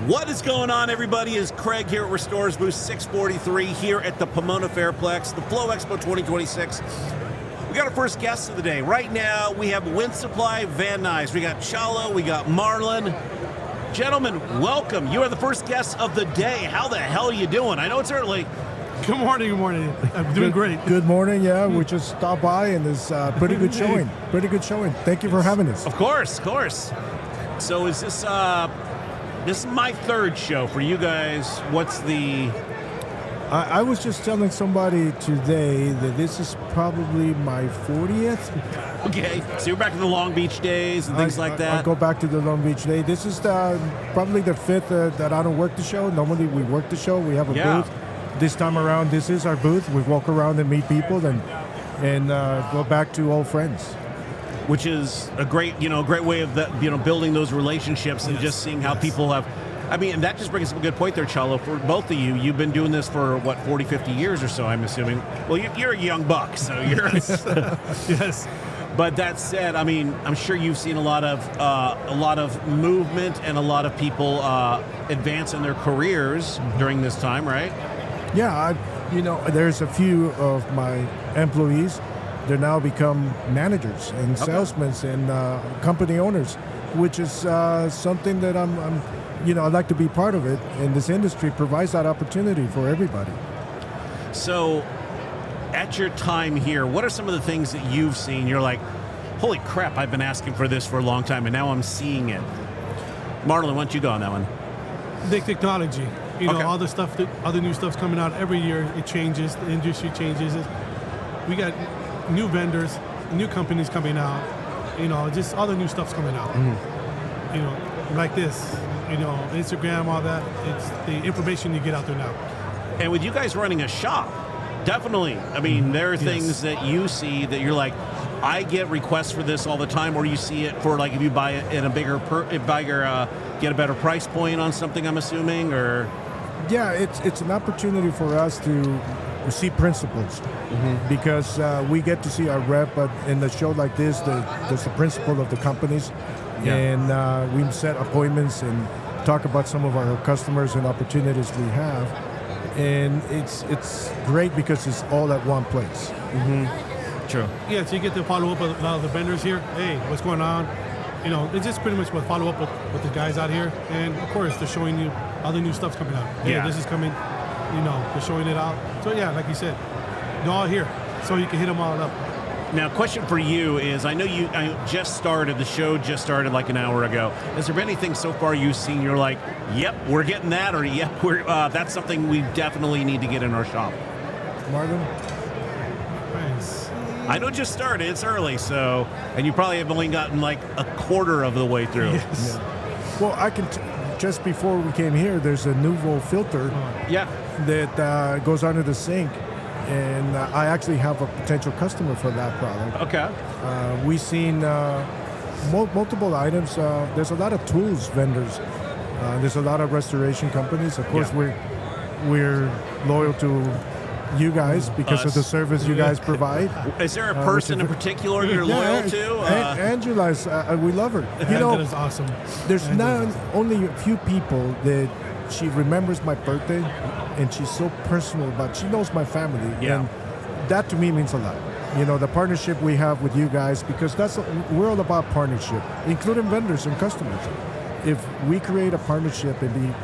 What is going on, everybody? Is Craig here at Restorerz booth 643 here at the Pomona Fairplex, the Flow Expo 2026. We got our first guest of the day. Right now, we have Winsupply of Van Nuys. We got Chalo, we got Marlon. Gentlemen, welcome. You are the first guest of the day. How the hell are you doing? I know it's early. Good morning, good morning. I'm doing great. Good morning, yeah. We just stopped by and it's pretty good showing. Pretty good showing. Thank you for having us. Of course, of course. So is this is my third show for you guys. What's the... I was just telling somebody today that this is probably my 40th. Okay, so you're back in the Long Beach days and things like that? I go back to the Long Beach day. This is probably the fifth that I don't work the show. Normally we work the show. We have a booth. This time around, this is our booth. We walk around and meet people and go back to old friends. Which is a great, great way of building those relationships and just seeing how people have. I mean, and that just brings up a good point there, Chalo. For both of you, you've been doing this for what, 40, 50 years or so, I'm assuming. Well, you're a young buck, so you're yes. But that said, I mean, I'm sure you've seen a lot of movement and a lot of people advance in their careers during this time, right? Yeah, there's a few of my employees. They're now become managers and salesmen and company owners, which is something that I'd like to be part of it. And this industry provides that opportunity for everybody. So, at your time here, what are some of the things that you've seen? You're like, holy crap, I've been asking for this for a long time, and now I'm seeing it. Marlon, why don't you go on that one? The technology. All the stuff, all the new stuff's coming out every year. It changes. The industry changes. We got new vendors, new companies coming out. Just all the new stuff's coming out. Like this. Instagram, all that. It's the information you get out there now. And with you guys running a shop, definitely. I mean, there are things that you see that you're like, I get requests for this all the time, or you see it for like if you buy it in a bigger, get a better price point on something, I'm assuming, or... Yeah, it's an opportunity for us to see principles because we get to see our rep, but in a show like this, there's the principle of the companies, and we set appointments and talk about some of our customers and opportunities we have, and it's great because it's all at one place. True. Yeah, so you get to follow up with a lot of the vendors here. Hey, what's going on? It's just pretty much follow up with the guys out here, and of course they're showing you all the new stuff's coming out. Hey, this is coming. They're showing it out. So yeah, like you said, they're all here, so you can hit them all up. Now, question for you is: I know I just started. The show just started like an hour ago. Has there been anything so far you've seen? You're like, yep, we're getting that, or yep, that's something we definitely need to get in our shop. Marlon. Nice. I know it just started. It's early, so and you probably have only gotten like a quarter of the way through. Yes. Yeah. Well, I can. Just before we came here, there's a Nouveau filter that goes under the sink, and I actually have a potential customer for that product. Okay. We've seen multiple items. There's a lot of tools vendors. There's a lot of restoration companies. Of course, we're loyal to you guys because of the service you guys provide. Is there a person in particular you're loyal to? Angela's, we love her. That is awesome. There's not only a few people that she remembers my birthday, and she's so personal about. She knows my family, and that to me means a lot. The partnership we have with you guys, because we're all about partnership, including vendors and customers. If we create a partnership and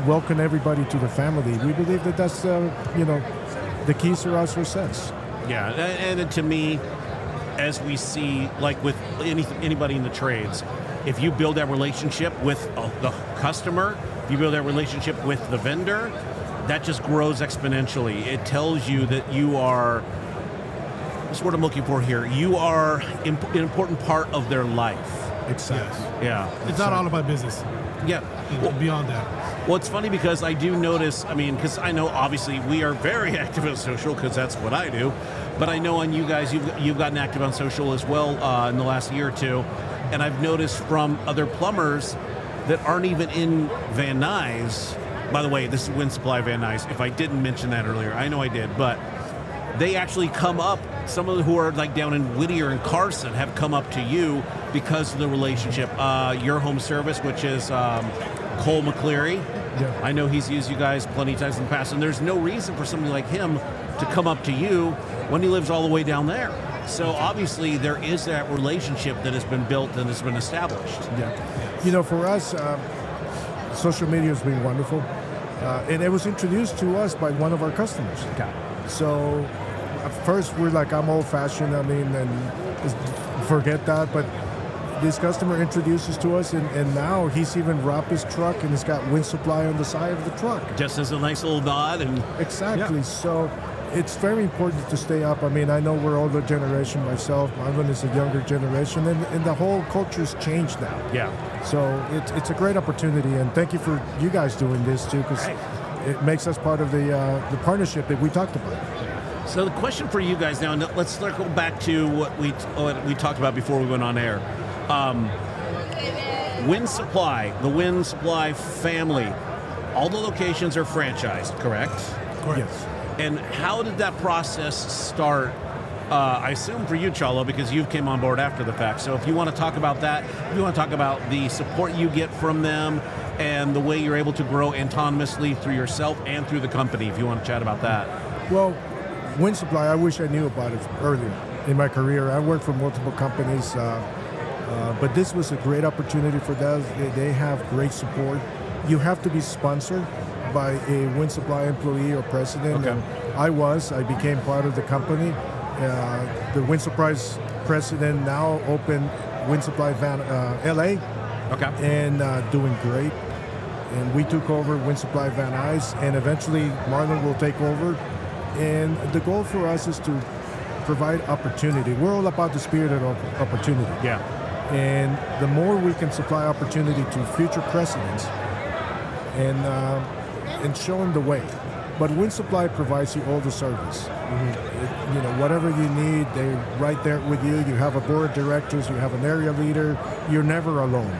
welcome everybody to the family, we believe that that's the keys to our success. Yeah, and to me, as we see, like with anybody in the trades, if you build that relationship with the customer, if you build that relationship with the vendor, that just grows exponentially. It tells you that you are, that's what I'm looking for here, you are an important part of their life. Exactly. Yeah. It's not all about business. Yeah. Beyond that. Well, it's funny because I do notice, because I know obviously we are very active on social because that's what I do, but I know on you guys, you've gotten active on social as well in the last year or two, and I've noticed from other plumbers that aren't even in Van Nuys. By the way, this is Winsupply of Van Nuys. If I didn't mention that earlier, I know I did, but they actually come up, some of them who are like down in Whittier and Carson have come up to you because of the relationship. Your home service, which is Cole McCleary. Yeah. I know he's used you guys plenty of times in the past, and there's no reason for somebody like him to come up to you when he lives all the way down there. So obviously there is that relationship that has been built and has been established. Yeah. You know, for us, social media has been wonderful. And it was introduced to us by one of our customers. Okay. So at first we're like, I'm old-fashioned, I mean, and forget that. But this customer introduces to us, and now he's even wrapped his truck and it's got Winsupply on the side of the truck. Just as a nice little nod. And Exactly. Yeah. So it's very important to stay up. I mean, I know we're older generation myself. Marlon is a younger generation, and the whole culture's changed now. Yeah. So it's a great opportunity, and thank you for you guys doing this too, because it makes us part of the partnership that we talked about. So the question for you guys now, and let's circle back to what we talked about before we went on air. Winsupply, the Winsupply family, all the locations are franchised, correct? Correct. Yes. And how did that process start? I assume for you, Chalo, because you came on board after the fact. So if you want to talk about that, if you want to talk about the support you get from them and the way you're able to grow autonomously through yourself and through the company, if you want to chat about that. Well, Winsupply, I wish I knew about it earlier in my career. I worked for multiple companies, but this was a great opportunity for them. They have great support. You have to be sponsored by a Winsupply employee or president. Okay. And I became part of the company. The Winsupply's president now opened Winsupply Van LA, Okay. and doing great. And we took over Winsupply Van Nuys, and eventually Marlon will take over. And the goal for us is to provide opportunity. We're all about the spirit of opportunity. Yeah. And the more we can supply opportunity to future presidents and show them the way. But Winsupply provides you all the service. You know, whatever you need, they're right there with you. You have a board of directors, you have an area leader. You're never alone.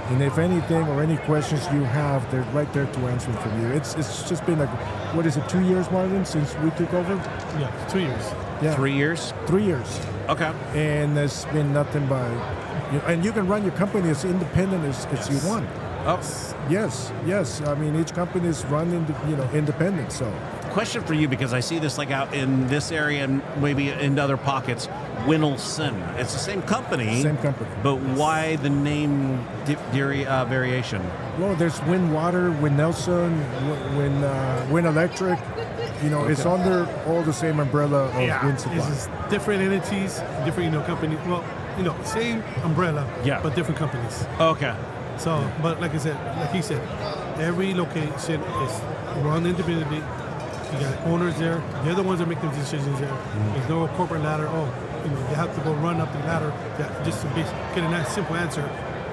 And if anything or any questions you have, they're right there to answer for you. It's just been 2 years, Marlon, since we took over? Yeah, 2 years. Yeah. 3 years? 3 years. Okay. And there's been nothing but, and you can run your company as independent as you want. Oh. Yes. I mean, each company is run independent. So, Question for you, because I see this like out in this area and maybe in other pockets, Winelson. It's the same company. Same company. But why the name variation? well, there's Win Water, Win Nelson, Win Electric. You know, it's under all the same umbrella of Winsupply. It's just different entities, different companies. Well, same umbrella, but different companies. Okay. So, but like he said, every location is run independently. You got owners there. They're the ones that make the decisions there. There's no corporate ladder. They have to go run up the ladder just to get a nice simple answer.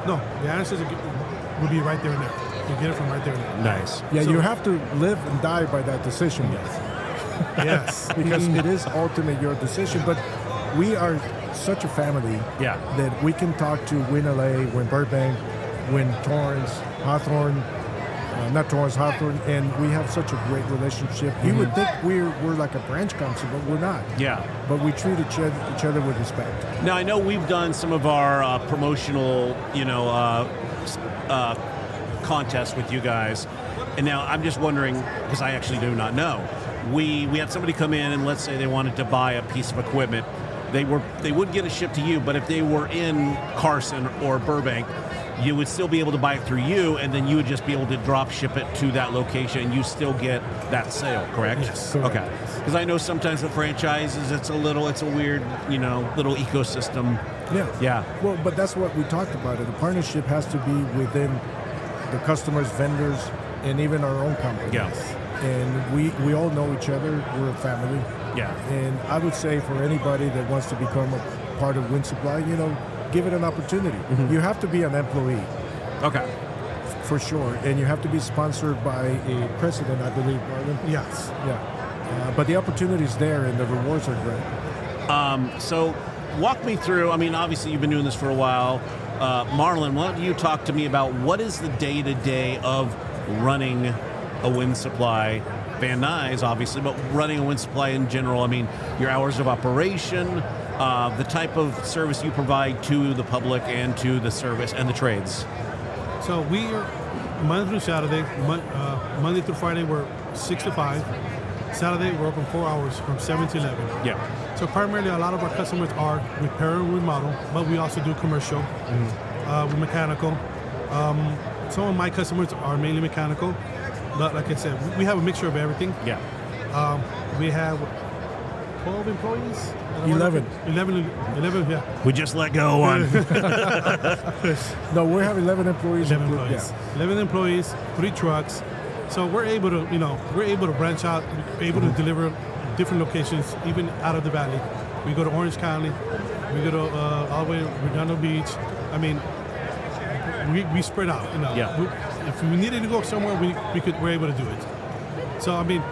No, the answers will be right there and there. You get it from right there and there. Nice. Yeah, So- you have to live and die by that decision. Yes. Because it is ultimately your decision. But we are such a family that we can talk to Win LA, Win Burbank, Win Torrance, Hawthorne, Hawthorne, and we have such a great relationship. You would think we're like a branch council, but we're not. Yeah. But we treat each other with respect. Now, I know we've done some of our promotional, contests with you guys, and now I'm just wondering, because I actually do not know. We had somebody come in, and let's say they wanted to buy a piece of equipment. They would get it shipped to you, but if they were in Carson or Burbank, you would still be able to buy it through you, and then you would just be able to drop ship it to that location, and you still get that sale, correct? Yes. Correct. Okay. Because I know sometimes with franchises, it's a weird, little ecosystem. Yeah. Yeah. Well, but that's what we talked about. The partnership has to be within the customers, vendors, and even our own company. Yeah. And we all know each other. We're a family. Yeah. And I would say for anybody that wants to become a part of Winsupply, give it an opportunity. You have to be an employee. Okay. For sure. And you have to be sponsored by a president, I believe, Marlon. Yes. Yeah. But the opportunity is there and the rewards are great. So walk me through, obviously you've been doing this for a while. Marlon, why don't you talk to me about what is the day-to-day of running a Winsupply, Van Nuys obviously, but running a Winsupply in general. Your hours of operation, the type of service you provide to the public and to the service and the trades. So we Monday through Saturday. Monday through Friday, we're 6 to 5. Saturday, we're open 4 hours from 7 to 11. Yeah. So primarily, a lot of our customers are repair and remodel, but we also do commercial, with mechanical. Some of my customers are mainly mechanical, but like I said, we have a mixture of everything. Yeah. We have 12 employees? 11. 11, yeah. We just let go one. No, we have 11 employees. 11 employees. Yeah. 11 employees, 3 trucks. So we're able to, branch out, we're able to deliver different locations, even out of the valley. We go to Orange County, we go to all the way to Redondo Beach. I mean, we spread out, Yeah. If we needed to go somewhere, we're able to do it. So, I mean,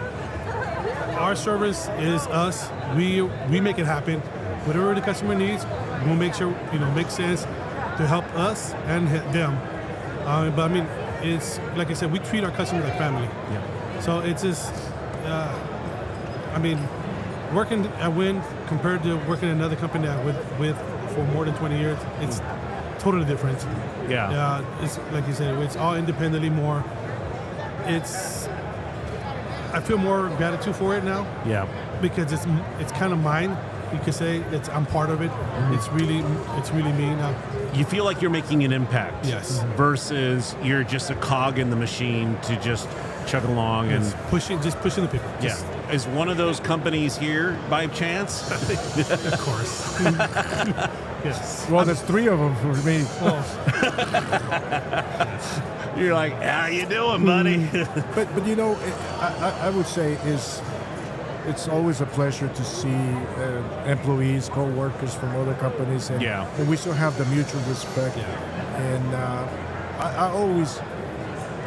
our service is us. We make it happen. Whatever the customer needs, we'll make sure, makes sense to help us and them. But I mean, it's like I said, we treat our customers like family. Yeah. So it's just, working at Win compared to working at another company that with for more than 20 years, it's totally different. Yeah. It's like you said, it's all independently more. I feel more gratitude for it now. Yeah. Because it's kind of mine. You could say I'm part of it. It's really me now. You feel like you're making an impact. Yes. Versus you're just a cog in the machine to just chug along and pushing the people. Yeah. Is one of those companies here by chance? Of course. Yes. Well, there's 3 of them for me. You're like, how you doing, buddy? But I would say it's always a pleasure to see employees, co-workers from other companies, and we still have the mutual respect. Yeah. And I always,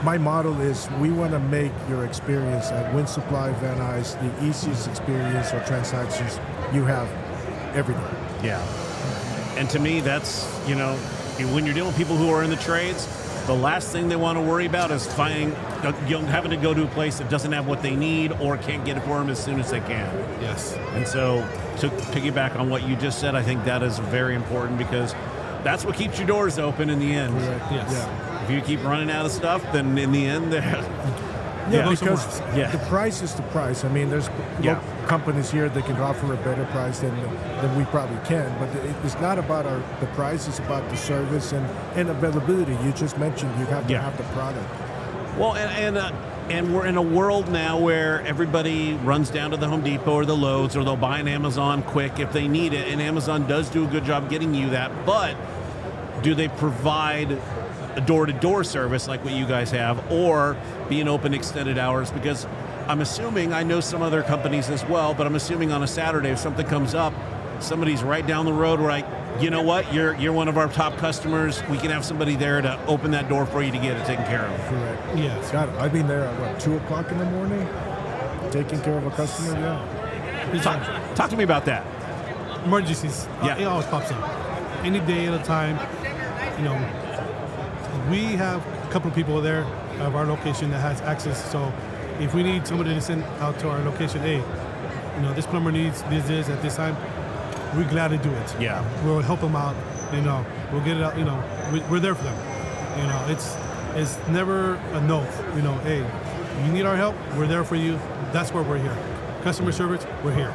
my model is we want to make your experience at Winsupply Van Nuys the easiest experience or transactions you have every day. Yeah. And to me, that's, when you're dealing with people who are in the trades, the last thing they want to worry about is having to go to a place that doesn't have what they need or can't get it for them as soon as they can. Yes. And so to piggyback on what you just said, I think that is very important because that's what keeps your doors open in the end. Correct. Yes. Yeah. If you keep running out of stuff, then in the end, Yeah, because the price is the price. I mean, there's companies here that can offer a better price than we probably can, but it's not about the price, it's about the service and availability. You just mentioned you have to have the product. Well, and we're in a world now where everybody runs down to the Home Depot or the Lowe's or they'll buy an Amazon quick if they need it, and Amazon does do a good job getting you that, but do they provide a door-to-door service like what you guys have, or being open extended hours? Because I'm assuming, I know some other companies as well, but I'm assuming on a Saturday if something comes up, somebody's right down the road, we're like, you know what, you're one of our top customers, we can have somebody there to open that door for you to get it taken care of. Correct. Yes. God, I've been there at 2 o'clock in the morning, taking care of a customer, Talk to me about that. Emergencies. Yeah. It always pops up. Any day at a time, we have a couple of people there of our location that has access. So if we need somebody to send out to our location, hey, this plumber needs this at this time, we're glad to do it. Yeah. We'll help them out. We'll get it out. We're there for them. It's never a no. Hey, you need our help, we're there for you. That's where we're here. Customer service, we're here.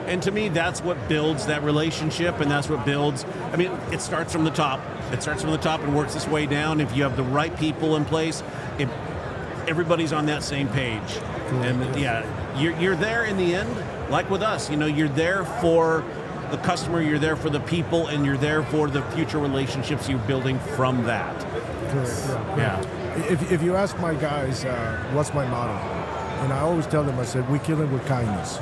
And to me, that's what builds that relationship, and that's what builds, it starts from the top. It starts from the top and works its way down. If you have the right people in place, everybody's on that same page. And you're there in the end, like with us. You're there for the customer, you're there for the people, and you're there for the future relationships you're building from that. Correct. Yeah. If you ask my guys, what's my motto? And I always tell them, I said, we kill it with kindness.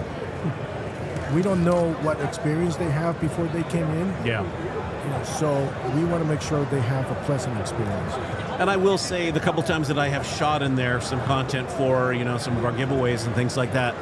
We don't know what experience they have before they came in. Yeah. So we want to make sure they have a pleasant experience. And I will say, the couple times that I have shot in there some content for, some of our giveaways and things like that,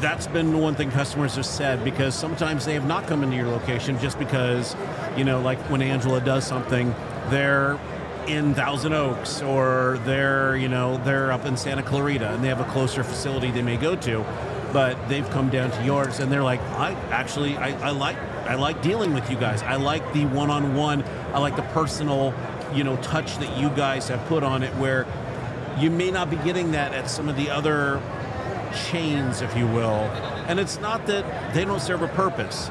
that's been the one thing customers have said, because sometimes they have not come into your location just because, like when Angela does something, they're in Thousand Oaks or they're up in Santa Clarita and they have a closer facility they may go to. But they've come down to yours and they're like, I like dealing with you guys. I like the one-on-one. I like the personal touch that you guys have put on it, where you may not be getting that at some of the other chains, if you will. And it's not that they don't serve a purpose,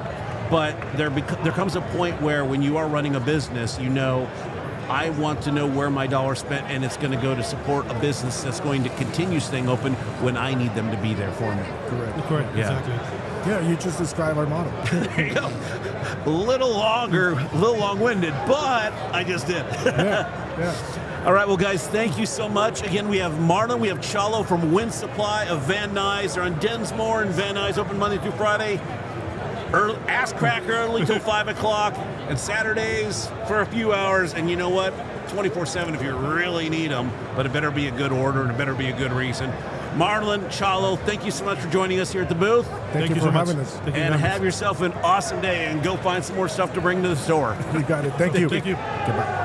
but there comes a point where when you are running a business, I want to know where my dollar's spent, and it's going to go to support a business that's going to continue staying open when I need them to be there for me. Correct. Yeah. Exactly. Yeah, you just described our model. There you go. A little longer, a little long-winded, but I just did. Yeah. All right, well, guys, thank you so much. Again, we have Marlon, we have Chalo from Winsupply of Van Nuys. They're on Densmore and Van Nuys, open Monday through Friday. Ass crack early till 5 o'clock, and Saturdays for a few hours. And you know what? 24/7 if you really need them, but it better be a good order and it better be a good reason. Marlon, Chalo, thank you so much for joining us here at the booth. Thank you so for much. having us. Thank you And very have much. yourself an awesome day, and go find some more stuff to bring to the store. You got it. Thank you. Thank you. Goodbye.